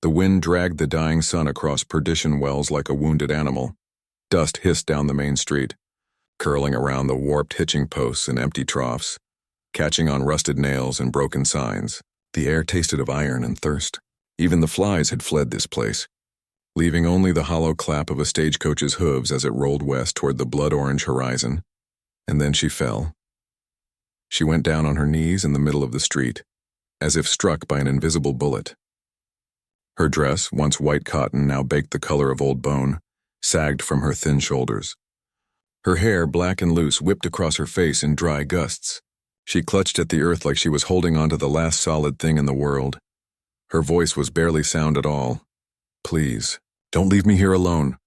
The wind dragged the dying sun across Perdition Wells like a wounded animal. Dust hissed down the main street, curling around the warped hitching posts and empty troughs, catching on rusted nails and broken signs. The air tasted of iron and thirst. Even the flies had fled this place, leaving only the hollow clap of a stagecoach's hooves as it rolled west toward the blood-orange horizon. And then she fell. She went down on her knees in the middle of the street, as if struck by an invisible bullet. Her dress, once white cotton, now baked the color of old bone, sagged from her thin shoulders. Her hair, black and loose, whipped across her face in dry gusts. She clutched at the earth like she was holding on to the last solid thing in the world. Her voice was barely sound at all. "Please, don't leave me here alone."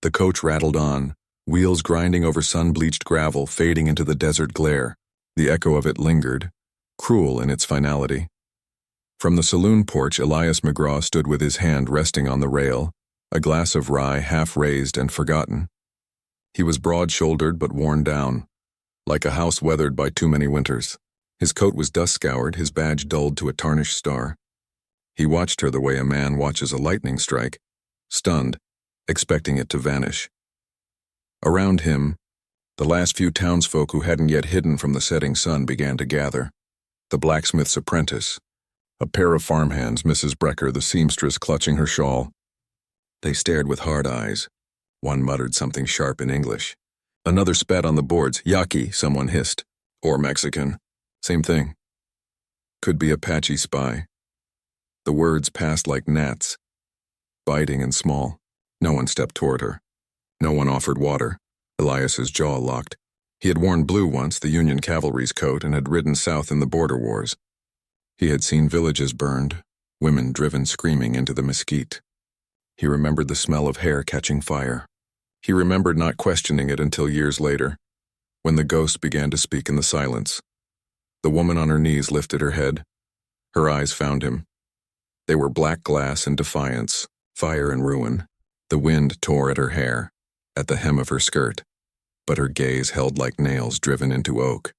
The coach rattled on, wheels grinding over sun-bleached gravel, fading into the desert glare. The echo of it lingered, cruel in its finality. From the saloon porch, Elias McGraw stood with his hand resting on the rail, a glass of rye half raised and forgotten. He was broad-shouldered but worn down, like a house weathered by too many winters. His coat was dust-scoured, his badge dulled to a tarnished star. He watched her the way a man watches a lightning strike, stunned, expecting it to vanish. Around him, the last few townsfolk who hadn't yet hidden from the setting sun began to gather. The blacksmith's apprentice, a pair of farmhands, Mrs. Brecker, the seamstress, clutching her shawl. They stared with hard eyes. One muttered something sharp in English. Another spat on the boards. "Yaqui," someone hissed. Or Mexican. Same thing. Could be Apache spy. The words passed like gnats, biting and small. No one stepped toward her. No one offered water. Elias's jaw locked. He had worn blue once, the Union cavalry's coat, and had ridden south in the border wars. He had seen villages burned, women driven screaming into the mesquite. He remembered the smell of hair catching fire. He remembered not questioning it until years later, when the ghost began to speak in the silence. The woman on her knees lifted her head. Her eyes found him. They were black glass and defiance, fire and ruin. The wind tore at her hair, at the hem of her skirt, but her gaze held like nails driven into oak.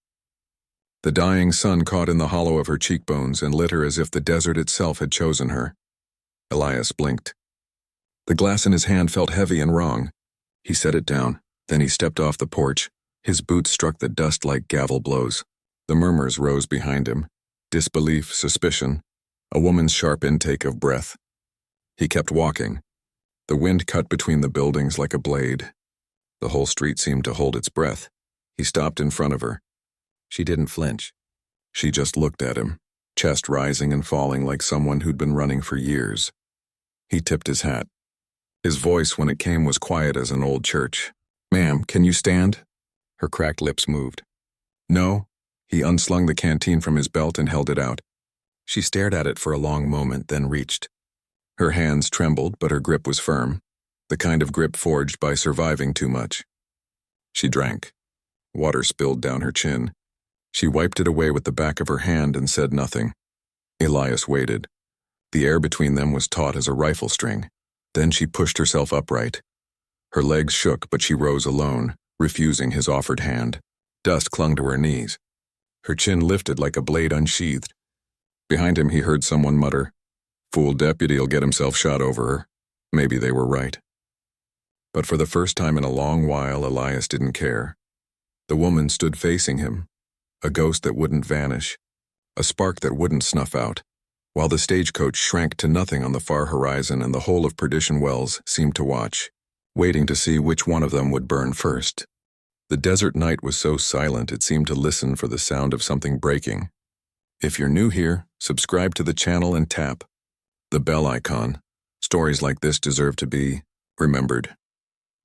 The dying sun caught in the hollow of her cheekbones and lit her as if the desert itself had chosen her. Elias blinked. The glass in his hand felt heavy and wrong. He set it down. Then he stepped off the porch. His boots struck the dust like gavel blows. The murmurs rose behind him. Disbelief, suspicion, a woman's sharp intake of breath. He kept walking. The wind cut between the buildings like a blade. The whole street seemed to hold its breath. He stopped in front of her. She didn't flinch. She just looked at him, chest rising and falling like someone who'd been running for years. He tipped his hat. His voice, when it came, was quiet as an old church. "Ma'am, can you stand?" Her cracked lips moved. "No." He unslung the canteen from his belt and held it out. She stared at it for a long moment, then reached. Her hands trembled, but her grip was firm, the kind of grip forged by surviving too much. She drank. Water spilled down her chin. She wiped it away with the back of her hand and said nothing. Elias waited. The air between them was taut as a rifle string. Then she pushed herself upright. Her legs shook, but she rose alone, refusing his offered hand. Dust clung to her knees. Her chin lifted like a blade unsheathed. Behind him he heard someone mutter, "Fool deputy'll get himself shot over her." Maybe they were right. But for the first time in a long while, Elias didn't care. The woman stood facing him, a ghost that wouldn't vanish, a spark that wouldn't snuff out, while the stagecoach shrank to nothing on the far horizon and the whole of Perdition Wells seemed to watch, waiting to see which one of them would burn first. The desert night was so silent it seemed to listen for the sound of something breaking. If you're new here, subscribe to the channel and tap the bell icon. Stories like this deserve to be remembered.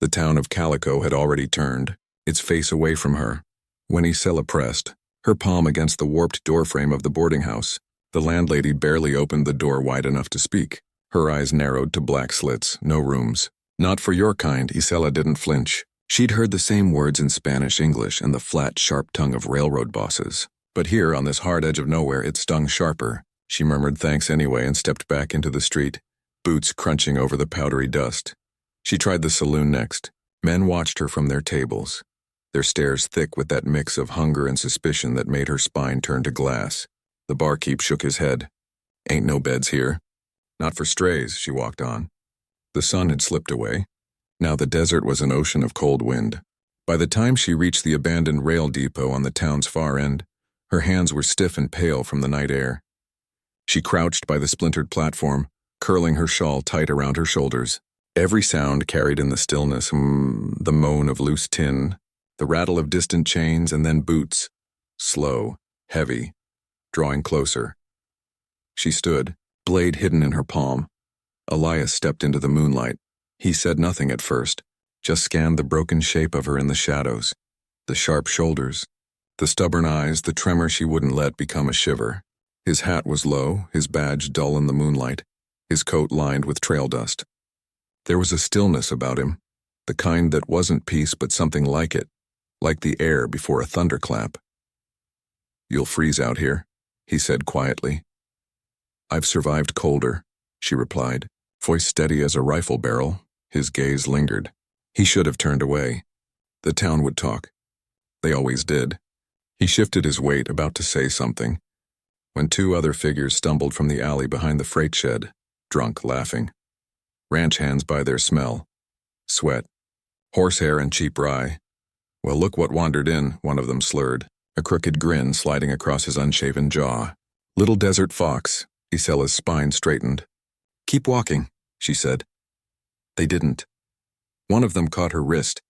The town of Calico had already turned, its face away from her, when Isela pressed, her palm against the warped doorframe of the boarding house. The landlady barely opened the door wide enough to speak. Her eyes narrowed to black slits, no rooms. "Not for your kind." Isela didn't flinch. She'd heard the same words in Spanish, English, and the flat, sharp tongue of railroad bosses. But here, on this hard edge of nowhere, it stung sharper. She murmured thanks anyway and stepped back into the street, boots crunching over the powdery dust. She tried the saloon next. Men watched her from their tables, their stares thick with that mix of hunger and suspicion that made her spine turn to glass. The barkeep shook his head. "Ain't no beds here." Not for strays, she walked on. The sun had slipped away. Now the desert was an ocean of cold wind. By the time she reached the abandoned rail depot on the town's far end, her hands were stiff and pale from the night air. She crouched by the splintered platform, curling her shawl tight around her shoulders. Every sound carried in the stillness, the moan of loose tin, the rattle of distant chains, and then boots, slow, heavy, drawing closer. She stood, blade hidden in her palm. Elias stepped into the moonlight. He said nothing at first, just scanned the broken shape of her in the shadows, the sharp shoulders, the stubborn eyes, the tremor she wouldn't let become a shiver. His hat was low, his badge dull in the moonlight, his coat lined with trail dust. There was a stillness about him, the kind that wasn't peace but something like it, like the air before a thunderclap. "You'll freeze out here," he said quietly. "I've survived colder," she replied, voice steady as a rifle barrel. His gaze lingered. He should have turned away. The town would talk. They always did. He shifted his weight, about to say something, when two other figures stumbled from the alley behind the freight shed, drunk, laughing. Ranch hands by their smell. Sweat, horsehair, and cheap rye. "Well, look what wandered in," one of them slurred, a crooked grin sliding across his unshaven jaw. "Little desert fox." Isela's spine straightened. "Keep walking," she said. They didn't. One of them caught her wrist,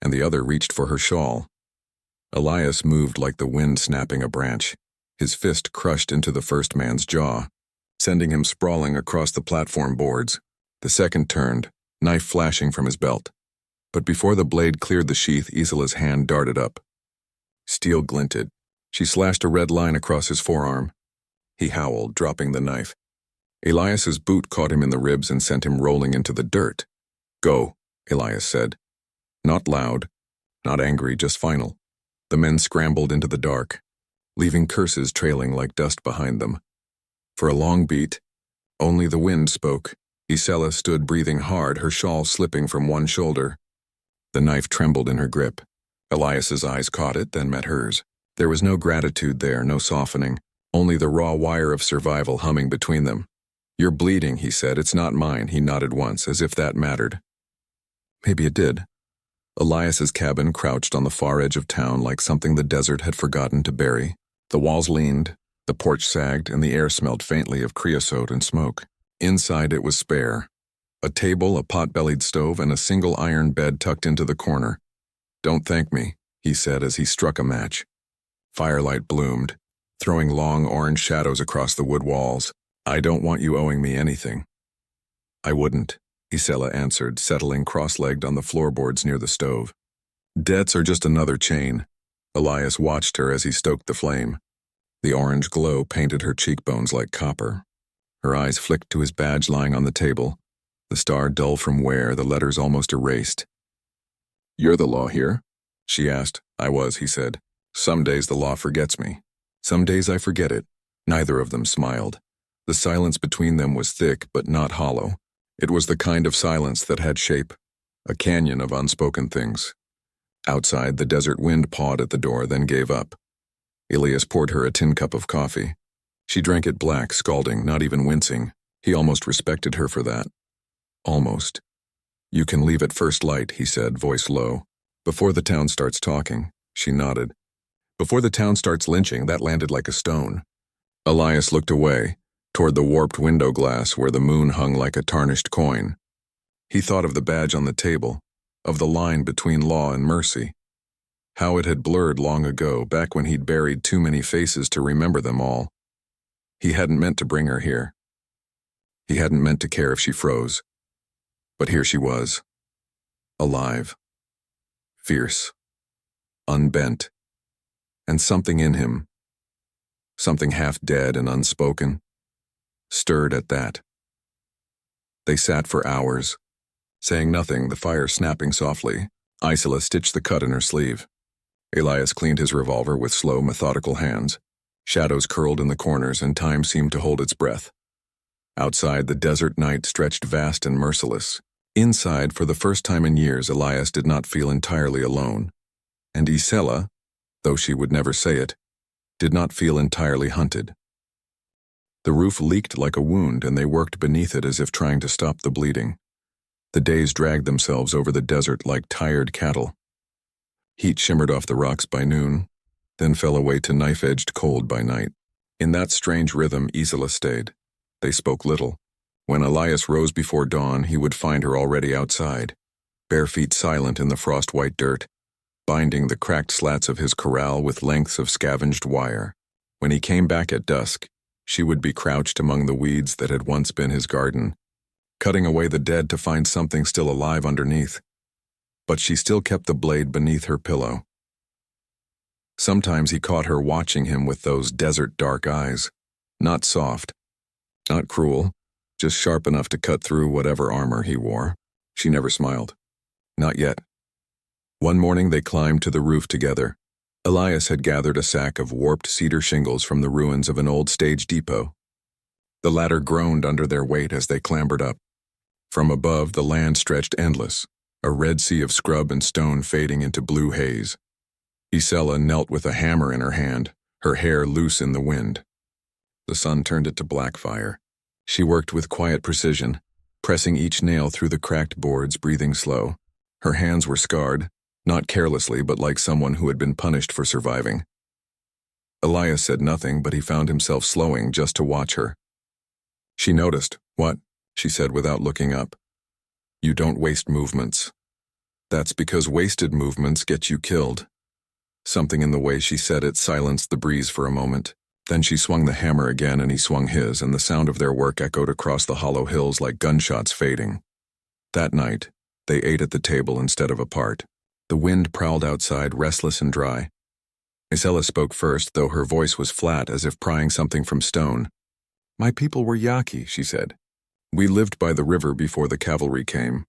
and the other reached for her shawl. Elias moved like the wind snapping a branch. His fist crushed into the first man's jaw, sending him sprawling across the platform boards. The second turned, knife flashing from his belt. But before the blade cleared the sheath, Isela's hand darted up. Steel glinted. She slashed a red line across his forearm. He howled, dropping the knife. Elias's boot caught him in the ribs and sent him rolling into the dirt. "Go," Elias said. Not loud, not angry, just final. The men scrambled into the dark, leaving curses trailing like dust behind them. For a long beat, only the wind spoke. Isela stood breathing hard, her shawl slipping from one shoulder. The knife trembled in her grip. Elias's eyes caught it, then met hers. There was no gratitude there, no softening, only the raw wire of survival humming between them. "You're bleeding," he said. "It's not mine." He nodded once, as if that mattered. Maybe it did. Elias's cabin crouched on the far edge of town like something the desert had forgotten to bury. The walls leaned, the porch sagged, and the air smelled faintly of creosote and smoke. Inside it was spare. A table, a pot-bellied stove, and a single iron bed tucked into the corner. "Don't thank me," he said as he struck a match. Firelight bloomed, throwing long orange shadows across the wood walls. "I don't want you owing me anything." "I wouldn't," Isela answered, settling cross-legged on the floorboards near the stove. "Debts are just another chain." Elias watched her as he stoked the flame. The orange glow painted her cheekbones like copper. Her eyes flicked to his badge lying on the table, the star dull from wear, the letters almost erased. "You're the law here?" she asked. "I was," he said. "Some days the law forgets me. Some days I forget it." Neither of them smiled. The silence between them was thick but not hollow. It was the kind of silence that had shape, a canyon of unspoken things. Outside, the desert wind pawed at the door, then gave up. Elias poured her a tin cup of coffee. She drank it black, scalding, not even wincing. He almost respected her for that. Almost. "You can leave at first light," he said, voice low. "Before the town starts talking." She nodded. "Before the town starts lynching," that landed like a stone. Elias looked away, toward the warped window glass where the moon hung like a tarnished coin. He thought of the badge on the table, of the line between law and mercy. How it had blurred long ago, back when he'd buried too many faces to remember them all. He hadn't meant to bring her here. He hadn't meant to care if she froze. But here she was, alive, fierce, unbent, and something in him, something half dead and unspoken, stirred at that. They sat for hours, saying nothing, the fire snapping softly. Isela stitched the cut in her sleeve. Elias cleaned his revolver with slow, methodical hands. Shadows curled in the corners, and time seemed to hold its breath. Outside, the desert night stretched vast and merciless. Inside, for the first time in years, Elias did not feel entirely alone. And Isela, though she would never say it, did not feel entirely hunted. The roof leaked like a wound, and they worked beneath it as if trying to stop the bleeding. The days dragged themselves over the desert like tired cattle. Heat shimmered off the rocks by noon, then fell away to knife-edged cold by night. In that strange rhythm, Isela stayed. They spoke little. When Elias rose before dawn, he would find her already outside, bare feet silent in the frost-white dirt, binding the cracked slats of his corral with lengths of scavenged wire. When he came back at dusk, she would be crouched among the weeds that had once been his garden, cutting away the dead to find something still alive underneath. But she still kept the blade beneath her pillow. Sometimes he caught her watching him with those desert dark eyes, not soft, not cruel, just sharp enough to cut through whatever armor he wore. She never smiled. Not yet. One morning they climbed to the roof together. Elias had gathered a sack of warped cedar shingles from the ruins of an old stage depot. The latter groaned under their weight as they clambered up. From above, the land stretched endless, a red sea of scrub and stone fading into blue haze. Isela knelt with a hammer in her hand, her hair loose in the wind. The sun turned it to black fire. She worked with quiet precision, pressing each nail through the cracked boards, breathing slow. Her hands were scarred, not carelessly, but like someone who had been punished for surviving. Elias said nothing, but he found himself slowing just to watch her. She noticed. "What?" she said without looking up. "You don't waste movements. That's because wasted movements get you killed." Something in the way she said it silenced the breeze for a moment. Then she swung the hammer again and he swung his, and the sound of their work echoed across the hollow hills like gunshots fading. That night, they ate at the table instead of apart. The wind prowled outside, restless and dry. Isela spoke first, though her voice was flat as if prying something from stone. "My people were Yaqui," she said. "We lived by the river before the cavalry came."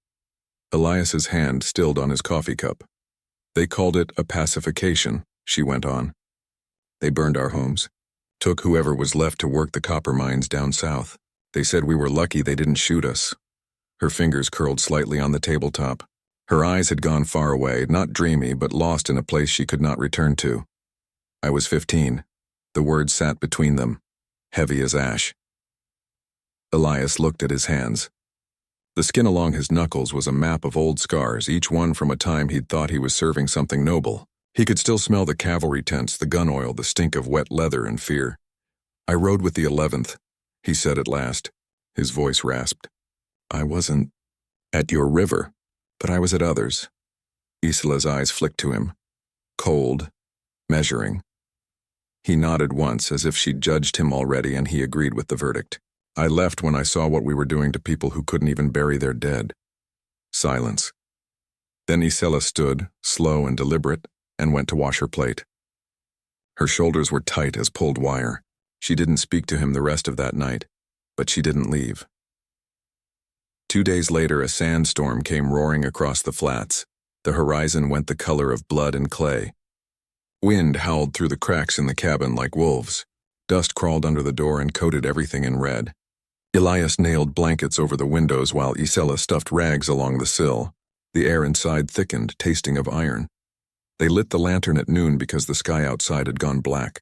Elias's hand stilled on his coffee cup. "They called it a pacification," she went on. "They burned our homes, took whoever was left to work the copper mines down south. They said we were lucky they didn't shoot us." Her fingers curled slightly on the tabletop. Her eyes had gone far away, not dreamy, but lost in a place she could not return to. "I was 15. The words sat between them, heavy as ash. Elias looked at his hands. The skin along his knuckles was a map of old scars, each one from a time he'd thought he was serving something noble. He could still smell the cavalry tents, the gun oil, the stink of wet leather and fear. "I rode with the 11th, he said at last. His voice rasped. "I wasn't at your river, but I was at others." Isela's eyes flicked to him, cold, measuring. He nodded once, as if she'd judged him already, and he agreed with the verdict. "I left when I saw what we were doing to people who couldn't even bury their dead." Silence. Then Isela stood, slow and deliberate, and went to wash her plate. Her shoulders were tight as pulled wire. She didn't speak to him the rest of that night, but she didn't leave. 2 days later, a sandstorm came roaring across the flats. The horizon went the color of blood and clay. Wind howled through the cracks in the cabin like wolves. Dust crawled under the door and coated everything in red. Elias nailed blankets over the windows while Isela stuffed rags along the sill. The air inside thickened, tasting of iron. They lit the lantern at noon because the sky outside had gone black.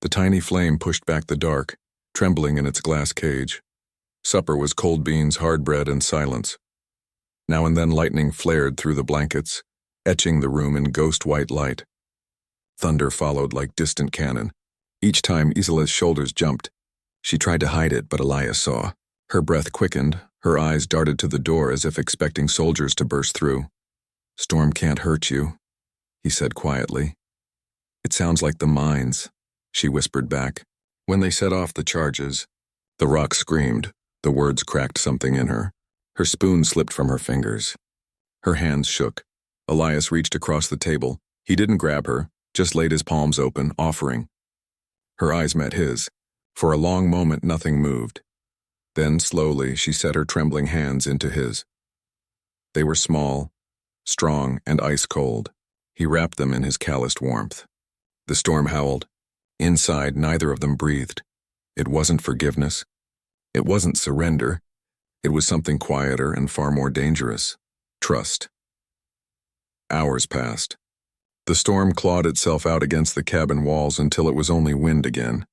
The tiny flame pushed back the dark, trembling in its glass cage. Supper was cold beans, hard bread, and silence. Now and then lightning flared through the blankets, etching the room in ghost-white light. Thunder followed like distant cannon. Each time Isela's shoulders jumped. She tried to hide it, but Elias saw. Her breath quickened, her eyes darted to the door as if expecting soldiers to burst through. "Storm can't hurt you," he said quietly. "It sounds like the mines," she whispered back. When they set off the charges, the rock screamed. The words cracked something in her. Her spoon slipped from her fingers. Her hands shook. Elias reached across the table. He didn't grab her, just laid his palms open, offering. Her eyes met his. For a long moment, nothing moved. Then, slowly, she set her trembling hands into his. They were small, strong, and ice-cold. He wrapped them in his calloused warmth. The storm howled. Inside, neither of them breathed. It wasn't forgiveness. It wasn't surrender. It was something quieter and far more dangerous. Trust. Hours passed. The storm clawed itself out against the cabin walls until it was only wind again.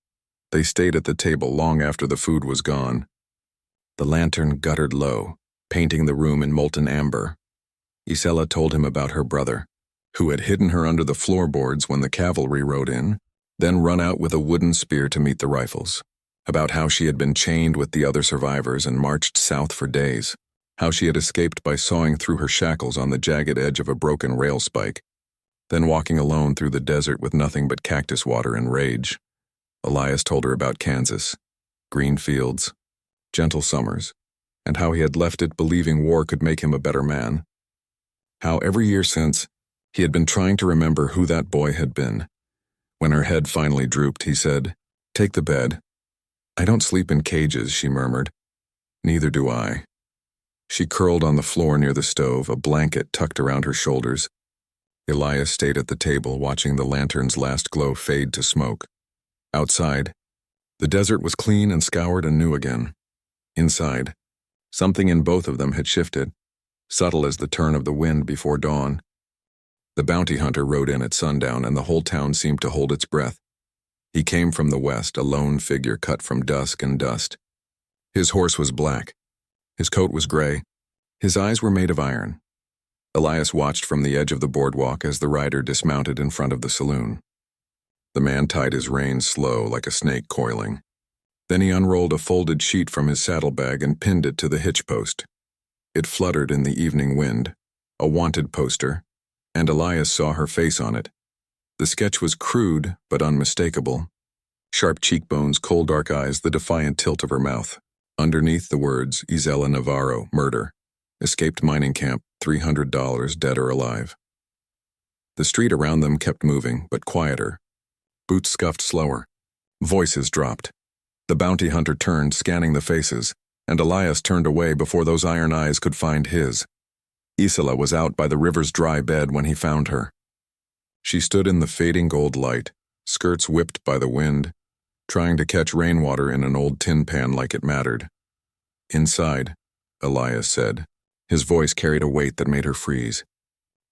They stayed at the table long after the food was gone. The lantern guttered low, painting the room in molten amber. Isela told him about her brother, who had hidden her under the floorboards when the cavalry rode in, then run out with a wooden spear to meet the rifles. About how she had been chained with the other survivors and marched south for days. How she had escaped by sawing through her shackles on the jagged edge of a broken rail spike, then walking alone through the desert with nothing but cactus water and rage. Elias told her about Kansas, green fields, gentle summers, and how he had left it believing war could make him a better man. How every year since, he had been trying to remember who that boy had been. When her head finally drooped, he said, "Take the bed." "I don't sleep in cages," she murmured. "Neither do I." She curled on the floor near the stove, a blanket tucked around her shoulders. Elias stayed at the table, watching the lantern's last glow fade to smoke. Outside, the desert was clean and scoured and new again. Inside, something in both of them had shifted, subtle as the turn of the wind before dawn. The bounty hunter rode in at sundown, and the whole town seemed to hold its breath. He came from the west, a lone figure cut from dusk and dust. His horse was black. His coat was gray. His eyes were made of iron. Elias watched from the edge of the boardwalk as the rider dismounted in front of the saloon. The man tied his reins slow, like a snake coiling. Then he unrolled a folded sheet from his saddlebag and pinned it to the hitch post. It fluttered in the evening wind, a wanted poster, and Elias saw her face on it. The sketch was crude but unmistakable. Sharp cheekbones, cold dark eyes, the defiant tilt of her mouth. Underneath the words, Isela Navarro, murder. Escaped mining camp, $300, dead or alive. The street around them kept moving, but quieter. Boots scuffed slower. Voices dropped. The bounty hunter turned, scanning the faces, and Elias turned away before those iron eyes could find his. Isela was out by the river's dry bed when he found her. She stood in the fading gold light, skirts whipped by the wind, trying to catch rainwater in an old tin pan like it mattered. "Inside," Elias said. His voice carried a weight that made her freeze.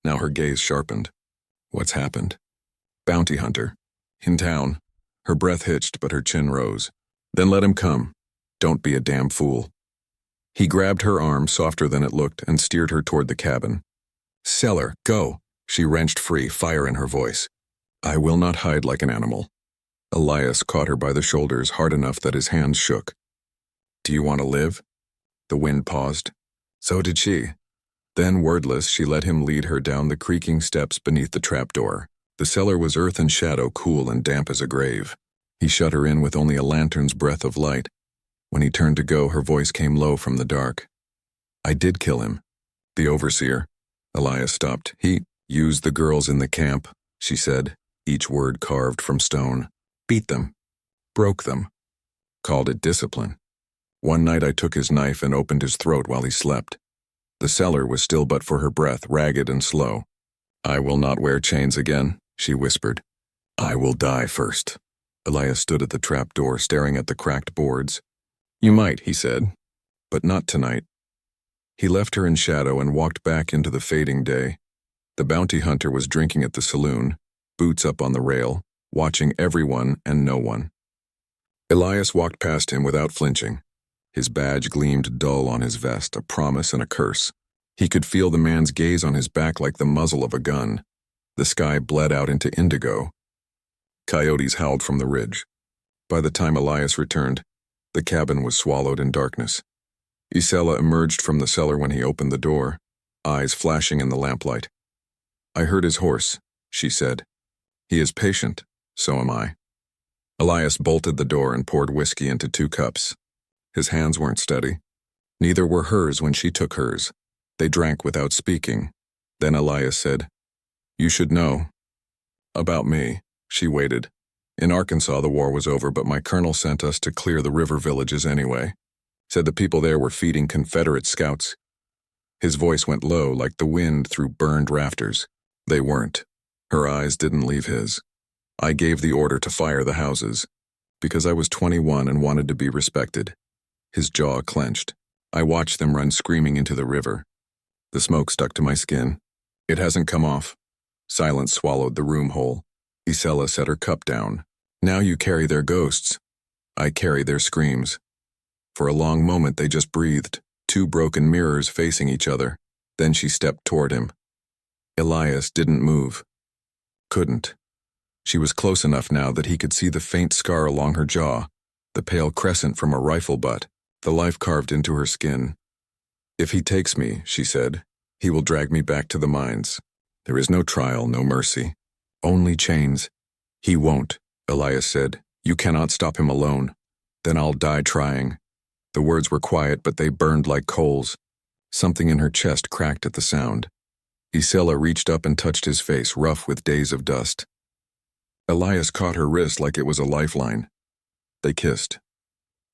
Now her gaze sharpened. "What's happened?" "Bounty hunter. In town." Her breath hitched, but her chin rose. "Then let him come. Don't be a damn fool." He grabbed her arm, softer than it looked, and steered her toward the cabin. "Cellar, go." She wrenched free, fire in her voice. "I will not hide like an animal." Elias caught her by the shoulders hard enough that his hands shook. "Do you want to live?" The wind paused. So did she. Then, wordless, she let him lead her down the creaking steps beneath the trapdoor. The cellar was earth and shadow, cool and damp as a grave. He shut her in with only a lantern's breath of light. When he turned to go, her voice came low from the dark. "I did kill him." "The overseer." Elias stopped. "He used the girls in the camp," she said, each word carved from stone. "Beat them. Broke them. Called it discipline. One night I took his knife and opened his throat while he slept." The cellar was still but for her breath, ragged and slow. "I will not wear chains again," she whispered. "I will die first." Elias stood at the trap door, staring at the cracked boards. "You might," he said, "but not tonight." He left her in shadow and walked back into the fading day. The bounty hunter was drinking at the saloon, boots up on the rail, watching everyone and no one. Elias walked past him without flinching. His badge gleamed dull on his vest, a promise and a curse. He could feel the man's gaze on his back like the muzzle of a gun. The sky bled out into indigo. Coyotes howled from the ridge. By the time Elias returned, the cabin was swallowed in darkness. Isela emerged from the cellar when he opened the door, eyes flashing in the lamplight. "I heard his horse," she said. "He is patient, so am I." Elias bolted the door and poured whiskey into 2 cups. His hands weren't steady. Neither were hers when she took hers. They drank without speaking. Then Elias said, "You should know." "About me." She waited. "In Arkansas the war was over, but my colonel sent us to clear the river villages anyway. Said the people there were feeding Confederate scouts." His voice went low like the wind through burned rafters. "They weren't." Her eyes didn't leave his. "I gave the order to fire the houses, because I was 21 and wanted to be respected." His jaw clenched. "I watched them run screaming into the river. The smoke stuck to my skin. It hasn't come off." Silence swallowed the room whole. Isela set her cup down. "Now you carry their ghosts." I carry their screams. For a long moment they just breathed, two broken mirrors facing each other. Then she stepped toward him. Elias didn't move. Couldn't. She was close enough now that he could see the faint scar along her jaw, the pale crescent from a rifle butt, the life carved into her skin. If he takes me, she said, he will drag me back to the mines. There is no trial, no mercy. Only chains. He won't, Elias said. You cannot stop him alone. Then I'll die trying. The words were quiet, but they burned like coals. Something in her chest cracked at the sound. Isela reached up and touched his face, rough with days of dust. Elias caught her wrist like it was a lifeline. They kissed.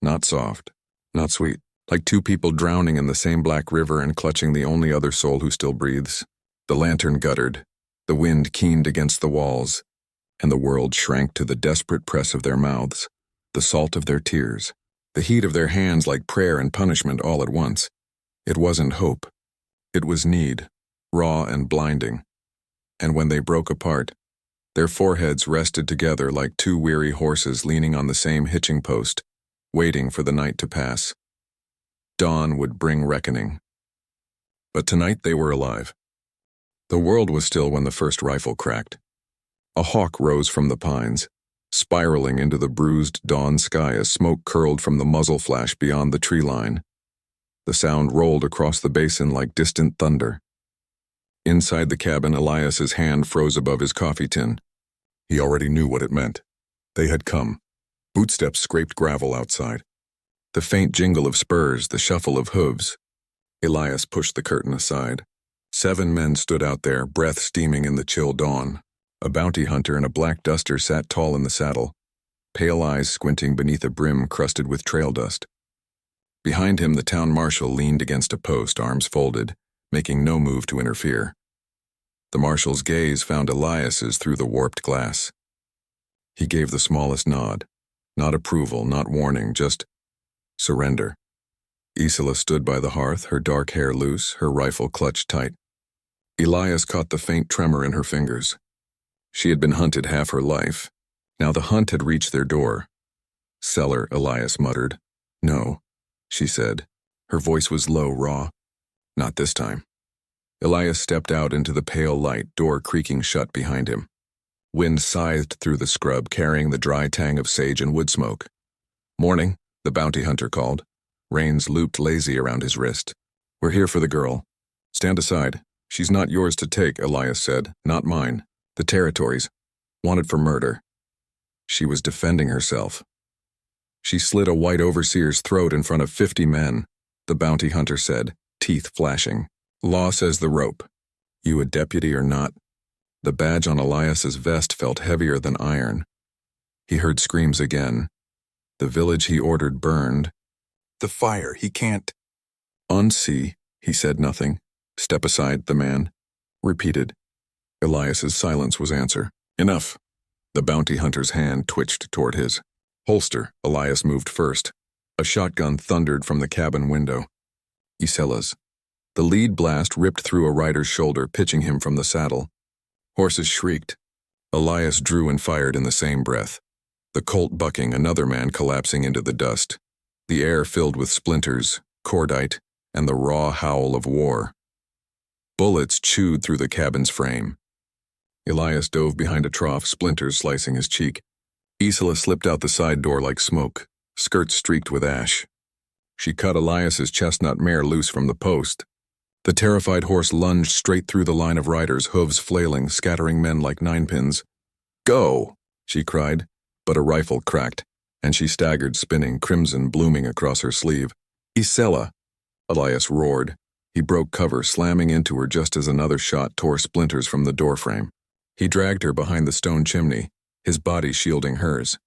Not soft, not sweet, like two people drowning in the same black river and clutching the only other soul who still breathes. The lantern guttered. The wind keened against the walls, and the world shrank to the desperate press of their mouths, the salt of their tears, the heat of their hands like prayer and punishment all at once. It wasn't hope. It was need, raw and blinding. And when they broke apart, their foreheads rested together like two weary horses leaning on the same hitching post, waiting for the night to pass. Dawn would bring reckoning. But tonight they were alive. The world was still when the first rifle cracked. A hawk rose from the pines, spiraling into the bruised dawn sky as smoke curled from the muzzle flash beyond the tree line. The sound rolled across the basin like distant thunder. Inside the cabin, Elias's hand froze above his coffee tin. He already knew what it meant. They had come. Bootsteps scraped gravel outside. The faint jingle of spurs, the shuffle of hooves. Elias pushed the curtain aside. 7 men stood out there, breath steaming in the chill dawn. A bounty hunter in a black duster sat tall in the saddle, pale eyes squinting beneath a brim crusted with trail dust. Behind him, the town marshal leaned against a post, arms folded, making no move to interfere. The marshal's gaze found Elias's through the warped glass. He gave the smallest nod. Not approval, not warning, just surrender. Isela stood by the hearth, her dark hair loose, her rifle clutched tight. Elias caught the faint tremor in her fingers. She had been hunted half her life. Now the hunt had reached their door. Cellar, Elias muttered. No, she said. Her voice was low, raw. Not this time. Elias stepped out into the pale light, door creaking shut behind him. Wind scythed through the scrub, carrying the dry tang of sage and wood smoke. Morning, the bounty hunter called. Reins looped lazy around his wrist. We're here for the girl. Stand aside. She's not yours to take, Elias said. Not mine. The territory's. Wanted for murder. She was defending herself. She slit a white overseer's throat in front of 50 men, the bounty hunter said, teeth flashing. Law says the rope. You a deputy or not? The badge on Elias's vest felt heavier than iron. He heard screams again. The village he ordered burned. The fire, he can't. Unsee, he said nothing. Step aside, the man repeated. Elias's silence was answer. Enough. The bounty hunter's hand twitched toward his holster. Elias moved first. A shotgun thundered from the cabin window. Isela's. The lead blast ripped through a rider's shoulder, pitching him from the saddle. Horses shrieked. Elias drew and fired in the same breath. The colt bucking, another man collapsing into the dust. The air filled with splinters, cordite, and the raw howl of war. Bullets chewed through the cabin's frame. Elias dove behind a trough, splinters slicing his cheek. Isela slipped out the side door like smoke, skirts streaked with ash. She cut Elias's chestnut mare loose from the post. The terrified horse lunged straight through the line of riders, hooves flailing, scattering men like ninepins. Go, she cried, but a rifle cracked, and she staggered, spinning, crimson blooming across her sleeve. Isela, Elias roared. He broke cover, slamming into her just as another shot tore splinters from the doorframe. He dragged her behind the stone chimney, his body shielding hers.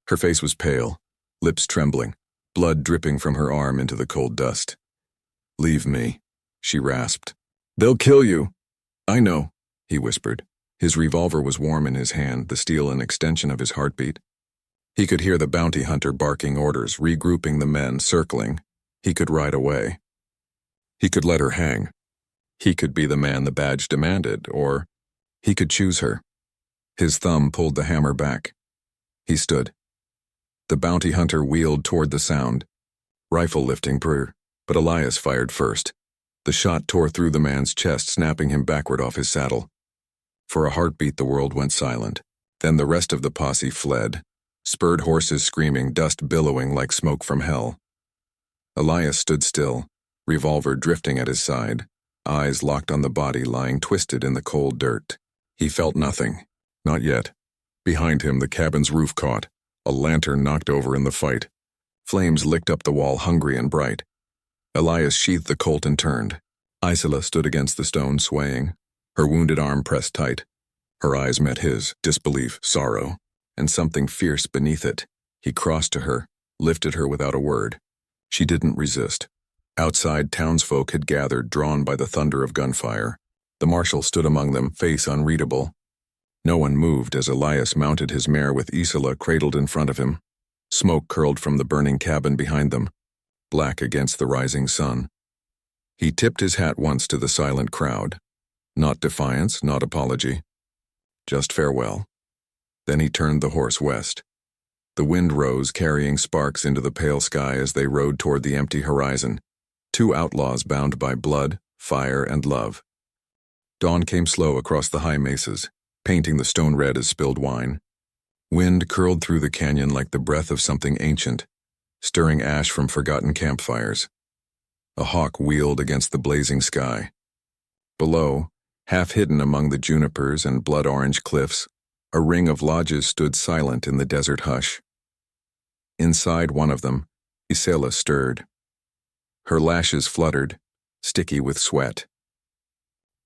Her face was pale, lips trembling, blood dripping from her arm into the cold dust. Leave me, she rasped. They'll kill you. I know, he whispered. His revolver was warm in his hand, the steel an extension of his heartbeat. He could hear the bounty hunter barking orders, regrouping the men, circling. He could ride away. He could let her hang. He could be the man the badge demanded, or he could choose her. His thumb pulled the hammer back. He stood. The bounty hunter wheeled toward the sound, rifle lifting brr, but Elias fired first. The shot tore through the man's chest, snapping him backward off his saddle. For a heartbeat, the world went silent. Then the rest of the posse fled, spurred horses screaming, dust billowing like smoke from hell. Elias stood still, revolver drifting at his side, eyes locked on the body lying twisted in the cold dirt. He felt nothing. Not yet. Behind him, the cabin's roof caught, a lantern knocked over in the fight. Flames licked up the wall, hungry and bright. Elias sheathed the Colt and turned. Isela stood against the stone, swaying, her wounded arm pressed tight. Her eyes met his, disbelief, sorrow, and something fierce beneath it. He crossed to her, lifted her without a word. She didn't resist. Outside, townsfolk had gathered, drawn by the thunder of gunfire. The marshal stood among them, face unreadable. No one moved as Elias mounted his mare with Isela cradled in front of him. Smoke curled from the burning cabin behind them, black against the rising sun. He tipped his hat once to the silent crowd. Not defiance, not apology. Just farewell. Then he turned the horse west. The wind rose, carrying sparks into the pale sky as they rode toward the empty horizon. Two outlaws bound by blood, fire, and love. Dawn came slow across the high mesas, painting the stone red as spilled wine. Wind curled through the canyon like the breath of something ancient, stirring ash from forgotten campfires. A hawk wheeled against the blazing sky. Below, half hidden among the junipers and blood-orange cliffs, a ring of lodges stood silent in the desert hush. Inside one of them, Isela stirred. Her lashes fluttered, sticky with sweat.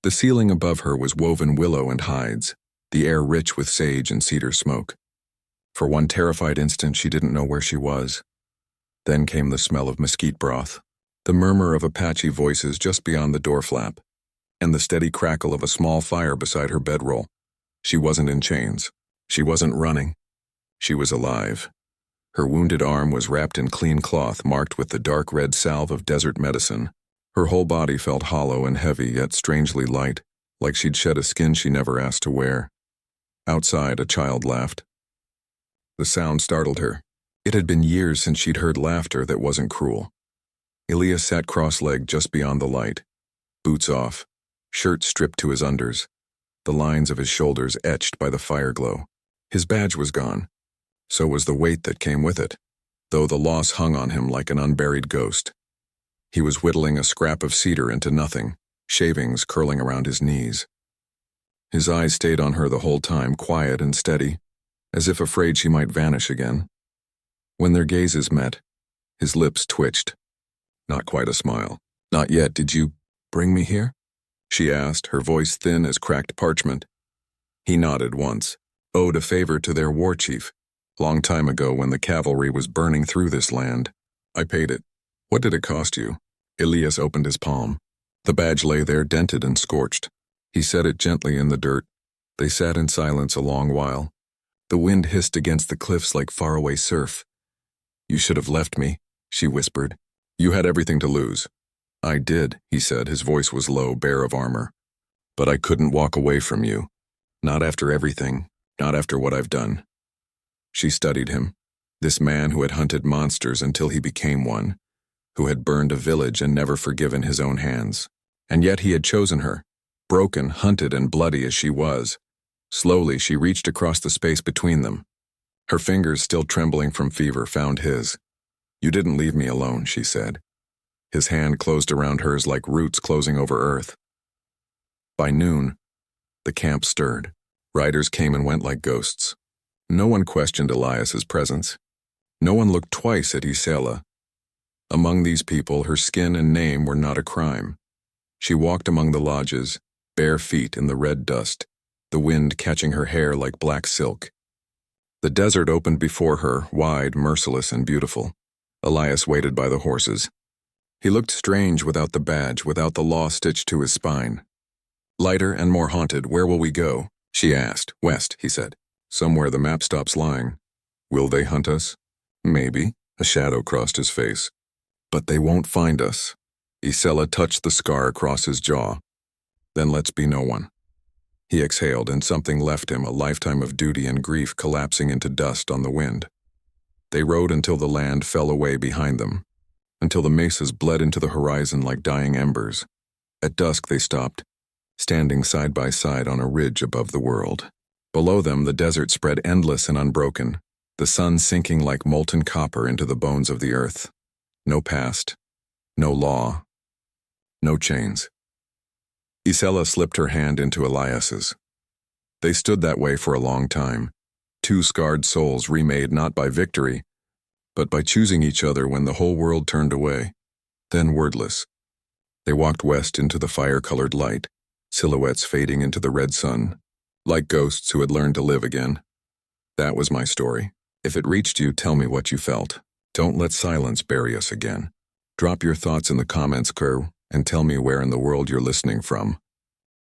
The ceiling above her was woven willow and hides, the air rich with sage and cedar smoke. For one terrified instant, she didn't know where she was. Then came the smell of mesquite broth, the murmur of Apache voices just beyond the door flap, and the steady crackle of a small fire beside her bedroll. She wasn't in chains. She wasn't running. She was alive. Her wounded arm was wrapped in clean cloth marked with the dark red salve of desert medicine. Her whole body felt hollow and heavy, yet strangely light, like she'd shed a skin she never asked to wear. Outside, a child laughed. The sound startled her. It had been years since she'd heard laughter that wasn't cruel. Elias sat cross-legged just beyond the light, boots off, shirt stripped to his unders, the lines of his shoulders etched by the fire glow. His badge was gone. So was the weight that came with it, though the loss hung on him like an unburied ghost. He was whittling a scrap of cedar into nothing, shavings curling around his knees. His eyes stayed on her the whole time, quiet and steady, as if afraid she might vanish again. When their gazes met, his lips twitched. Not quite a smile. "Not yet. Did you bring me here?" she asked, her voice thin as cracked parchment. He nodded once, owed a favor to their war chief, long time ago when the cavalry was burning through this land. "I paid it." "What did it cost you?" Elias opened his palm. The badge lay there, dented and scorched. He set it gently in the dirt. They sat in silence a long while. The wind hissed against the cliffs like faraway surf. "You should have left me," she whispered. "You had everything to lose." "I did," he said. His voice was low, bare of armor. "But I couldn't walk away from you. Not after everything. Not after what I've done." She studied him, this man who had hunted monsters until he became one, who had burned a village and never forgiven his own hands. And yet he had chosen her, broken, hunted, and bloody as she was. Slowly, she reached across the space between them. Her fingers, still trembling from fever, found his. "You didn't leave me alone," she said. His hand closed around hers like roots closing over earth. By noon, the camp stirred. Riders came and went like ghosts. No one questioned Elias's presence. No one looked twice at Isela. Among these people, her skin and name were not a crime. She walked among the lodges, bare feet in the red dust, the wind catching her hair like black silk. The desert opened before her, wide, merciless, and beautiful. Elias waited by the horses. He looked strange without the badge, without the law stitched to his spine. "Lighter and more haunted, where will we go?" she asked. "West," he said. "Somewhere the map stops lying." "Will they hunt us?" "Maybe." A shadow crossed his face. "But they won't find us." Isela touched the scar across his jaw. "Then let's be no one." He exhaled, and something left him, a lifetime of duty and grief collapsing into dust on the wind. They rode until the land fell away behind them, until the mesas bled into the horizon like dying embers. At dusk they stopped, standing side by side on a ridge above the world. Below them the desert spread endless and unbroken, the sun sinking like molten copper into the bones of the earth. No past, no law, no chains. Isela slipped her hand into Elias's. They stood that way for a long time, two scarred souls remade not by victory, but by choosing each other when the whole world turned away. Then, wordless, they walked west into the fire-colored light, silhouettes fading into the red sun, like ghosts who had learned to live again. That was my story. If it reached you, tell me what you felt. Don't let silence bury us again. Drop your thoughts in the comments, crew, and tell me where in the world you're listening from.